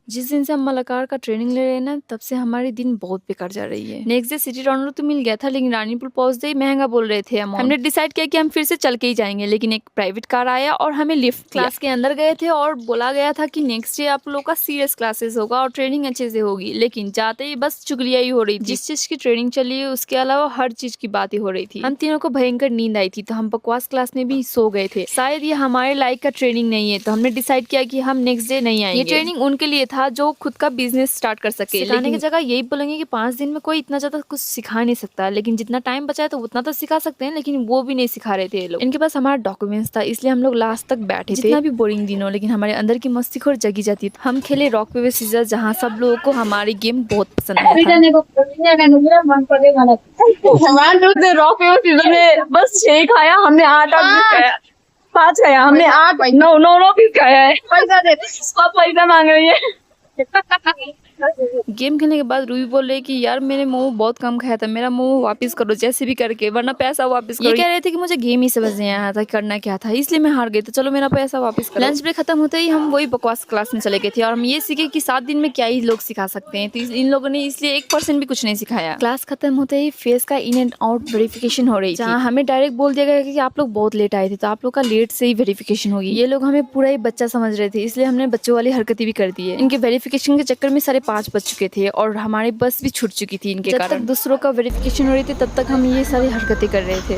जिस दिन से हम मलाकार का ट्रेनिंग ले रहे हैं ना, तब से हमारी दिन बहुत बेकार जा रही है। नेक्स्ट डे सिटी रनर तो मिल गया था, लेकिन रानीपुर पहुंचते ही महंगा बोल रहे थे अमाउंट। हमने डिसाइड किया कि हम फिर से चल के ही जाएंगे, लेकिन एक प्राइवेट कार आया और हमें लिफ्ट क्लास के अंदर गए थे और बोला गया था कि नेक्स्ट डे आप लोग का सीरियस क्लासेस होगा और ट्रेनिंग अच्छे से होगी। लेकिन जाते ही बस चुगलिया ही हो रही थी। जिस चीज की ट्रेनिंग चली है उसके अलावा हर चीज की बात ही हो रही थी। हम तीनों को भयंकर नींद आई थी, तो हम बकवास क्लास में भी सो गए थे। शायद ये हमारे लायक का ट्रेनिंग नहीं है, तो हमने डिसाइड किया कि हम नेक्स्ट डे नहीं आएंगे। ये ट्रेनिंग उनके लिए था जो खुद का बिजनेस स्टार्ट कर सके। सिखाने की जगह यही बोलेंगे कि 5 दिन में कोई इतना ज्यादा कुछ सिखा नहीं सकता, लेकिन जितना टाइम बचा है तो उतना तो सिखा सकते हैं, लेकिन वो भी नहीं सिखा रहे थे ये लोग। इनके पास हमारा डॉक्यूमेंट्स था, इसलिए हम लोग लास्ट तक बैठे थे। जितना भी बोरिंग दिन हो, लेकिन हमारे अंदर की मस्तीखोर जगी जाती थी। हम खेले रॉक पेपर सीजर, जहाँ सब लोगों को हमारी गेम बहुत पसंद आया था। रॉक पेपर सीजर में बस 6 खाया हमने, 8 खाया, 5 खाया हमने, 8 9 पीस खाया है। पैसा दे, सब पैसा मांग रही है। गेम खेलने के बाद रूबी बोल रही कि यार मैंने मोमो बहुत कम खाया था, मेरा मोमो वापस करो जैसे भी करके, वरना पैसा वापस करो। ये कह रहे थे कि मुझे गेम ही समझ नहीं आया था करना क्या था, इसलिए मैं हार गई, तो चलो मेरा पैसा वापस करो। लंच ब्रेक खत्म होते ही हम वही बकवास क्लास में चले गए थे और हम ये सीखे कि 7 दिन में क्या ही लोग सिखा सकते हैं। तो इन लोगों ने इसलिए 1% भी कुछ नहीं सिखाया। क्लास खत्म होते ही फेस का इन एंड आउट वेरिफिकेशन हो रही थी, जहाँ हमें डायरेक्ट बोल दिया गया कि आप लोग बहुत लेट आए थे, तो आप लोग का लेट से ही वेरिफिकेशन होगी। ये लोग हमें पूरा ही बच्चा समझ रहे थे, इसलिए हमने बच्चों वाली हरकतें भी कर दी है। इनके वेरिफिकेशन के चक्कर में 5:30 बज चुके थे और हमारी बस भी छूट चुकी थी इनके कारण। जब तक दूसरों का वेरिफिकेशन हो रही थी तब तक हम ये सारी हरकतें कर रहे थे।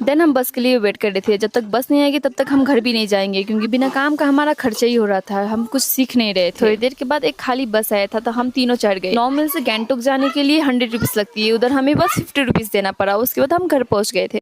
देन हम बस के लिए वेट कर रहे थे। जब तक बस नहीं आएगी तब तक हम घर भी नहीं जाएंगे, क्योंकि बिना काम का हमारा खर्चा ही हो रहा था, हम कुछ सीख नहीं रहे थे। थोड़ी देर के बाद एक खाली बस आया था, तो हम तीनों चढ़ गए। 9 मील से गैंगटोक जाने के लिए 100 रुपीज लगती है, उधर हमें बस 50 रुपीज देना पड़ा। उसके बाद हम घर पहुंच गए थे।